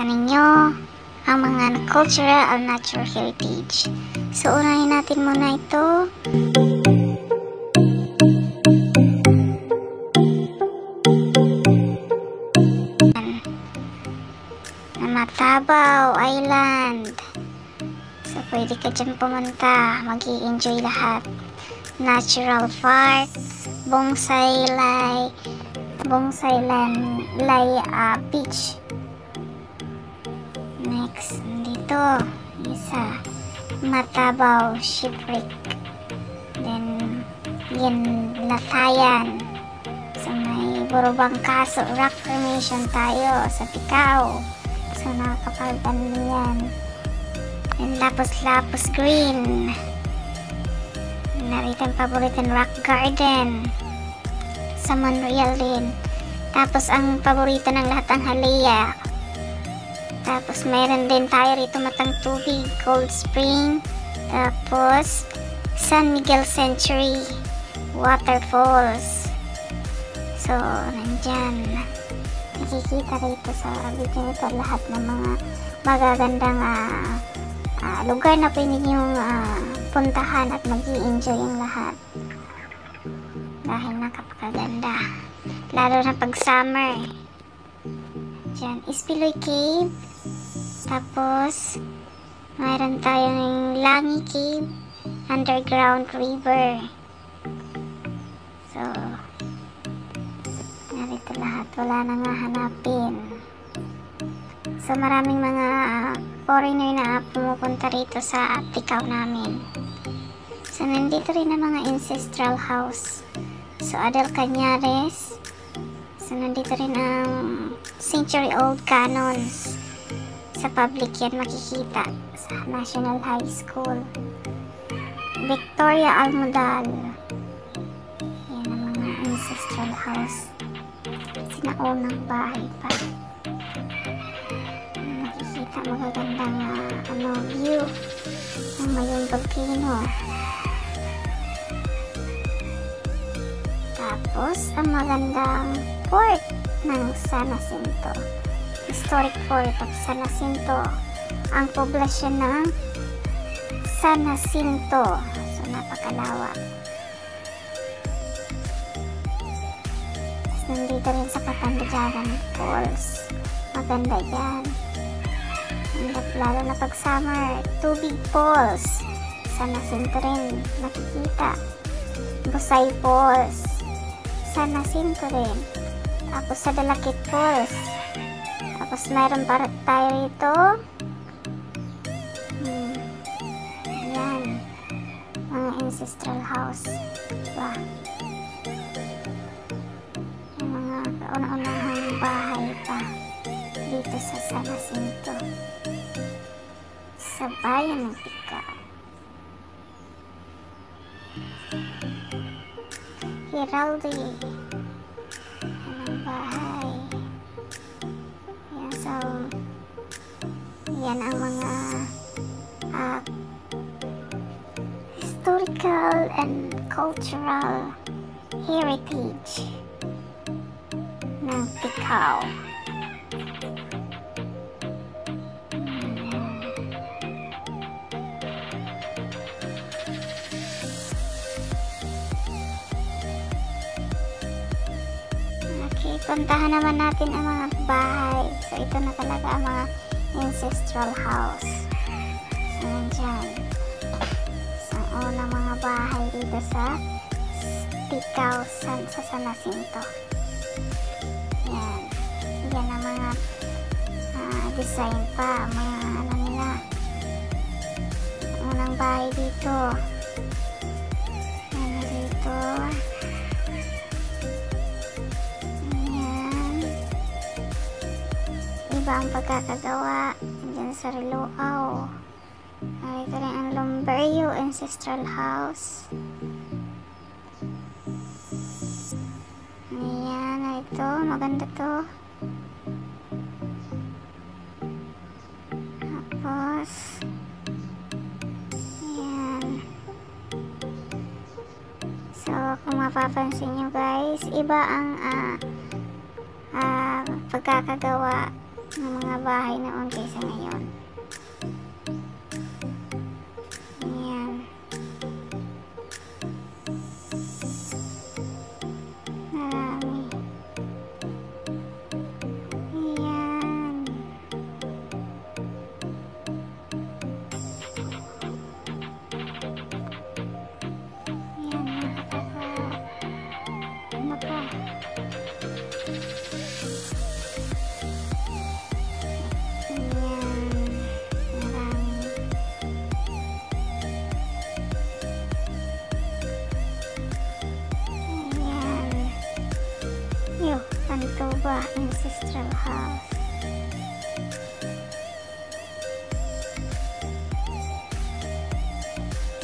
ninyo ang mga cultural and natural heritage. So, unahin natin muna ito. Matabaw Island. So, pwede ka dyan pumunta. Mag-i-enjoy lahat. Natural Park, Bonsai Beach. Next, dito isa, Matabaw Shipwreck. Then, yan, Latayan. So, may Burubangkaso Rock Formation tayo sa Ticao. So, nakakapaganda yan. And Lapus Green. Narito ang paboritong Rock Garden sa Monreal din. Tapos ang paborito ng lahat ang Halea. Tapos mayroon din tayo rito matang tubig, Cold Spring. Tapos San Miguel Century Waterfalls. So nandyan, nakikita rito sa video ito lahat ng mga magagandang lugar na pwede niyong puntahan at mag-i-enjoy ang lahat dahil nakapaganda, lalo na pag summer. Diyan, Ispiloy Cave. Tapos mayroon tayong Langi Cave, Underground River. So narito lahat, wala nang hahanapin. So maraming mga foreigner na pumupunta rito sa Ticao namin. So nandito rin ang mga ancestral house. So Adel Cañares. So nandito rin ang century-old cannons. Sa public yan makikita sa National High School. Victoria Almodal. Yan ang mga ancestral house. Sinaunang bahay pa. Makikita magagandang view ng Mayong Volcano. Tapos ang magandang port ng San Jacinto, historic port of San Jacinto, ang poblasyon ng San Jacinto. So napakalawak. Tapos nandito rin sa Katandujagan Falls, maganda yan. Lalo na pag summer, Tubig Falls, San Jacinto rin nakikita. Busay Falls, San Jacinto rin. Tapos sa Dalakit Falls. Tapos mayroon para tayo rito. Ayan, mga ancestral house. Diba? Yung mga kauna-unahang bahay pa dito sa San Jacinto, sa bayan ng Ticao. Heraldi, anong bahay. Yan, so yan ang mga historical and cultural heritage ng Ticao. Puntahan naman natin ang mga bahay. So ito na talaga ang mga ancestral house. So nandyan. So unang mga bahay dito sa Ticao, sa San Jacinto. Yan. Yan ang mga design pa. Mga ano nila. Unang bahay dito. Yan dito. Iba ang pagkakagawa dyan sa Riluaw. Ito rin ang Lumberio Ancestral House. Ayan, ito maganda to. Tapos ayan. So kung mapapansin nyo guys, iba ang pagkakagawa ng mga bahay noon kaysa ngayon. Ayan. Marami. Ayan. Ayan, ano pa? Antoba Ancestral House.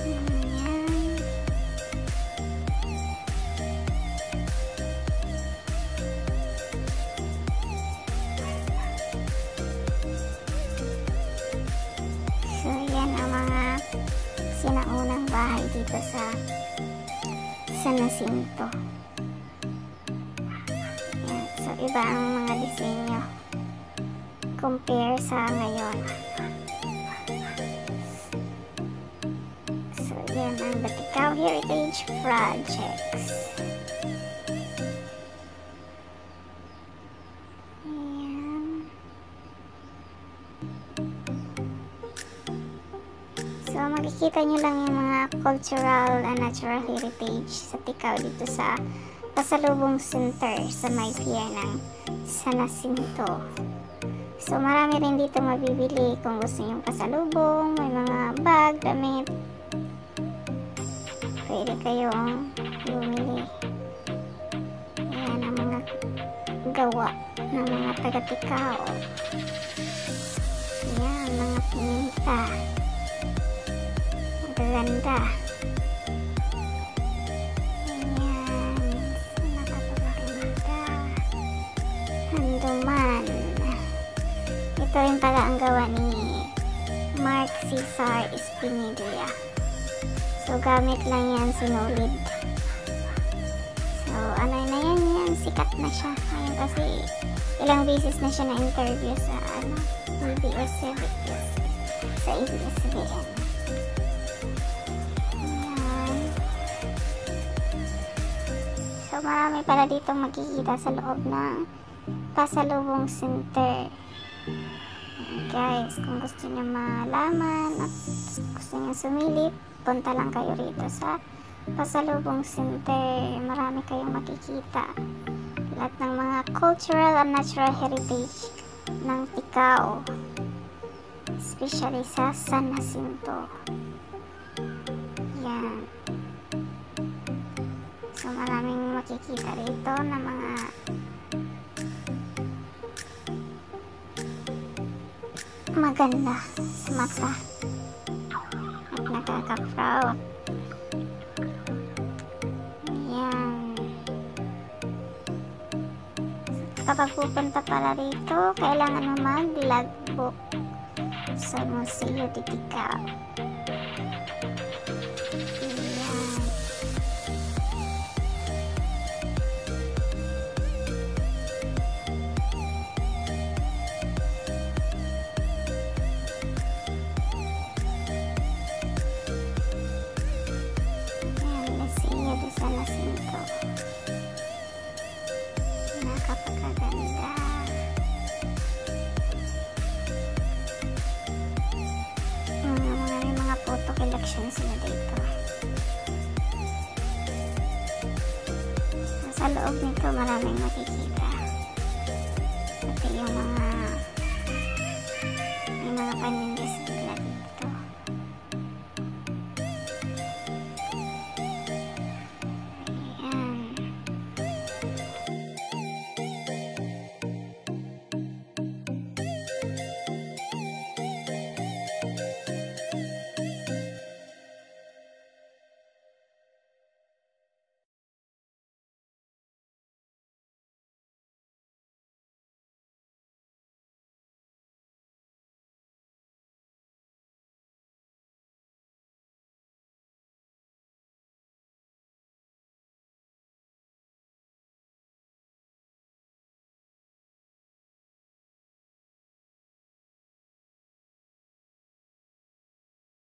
Ayan. So yan ang mga sinaunang bahay dito sa San Jacinto. So, iba ang mga disenyo compare sa ngayon. So, yan ang Baticao Heritage Projects. Ayan. So, makikita nyo lang yung mga cultural and natural heritage sa Ticao dito sa Pasalubong Center sa may pier ng San Jacinto. So marami rin dito mabibili kung gusto nyo pasalubong, may mga bag, damit. Pwede kayong bumili. Ayan ang mga gawa ng mga taga-Ticao. Ayan, mga pininta. Magaganda. Handuman. Ito rin pala ang gawa ni Mark Cesar Espinilla. So, gamit lang yan, sinulid. So, ano na yan, sikat na siya. Ngayon kasi, ilang beses na siya na-interview sa, ABS-CBN. Sa ABS-CBN. Ayan. So, marami pala dito makikita sa loob ng Pasalubong Center. Guys, kung gusto niyo malaman at gusto niyo sumilip, punta lang kayo rito sa Pasalubong Center. Marami kayong makikita. Lahat ng mga cultural and natural heritage ng Ticao, especially sa San Jacinto. Yan. So maraming makikita rito na mga maganda sa mata at nakaka-proud. Ayan. Kapag pupunta pala rito, kailangan mo mag-logbook sa Museo de Ticao. Nakapagaganda. Mga photo collection sila dito. Sa loob nito maraming makikita.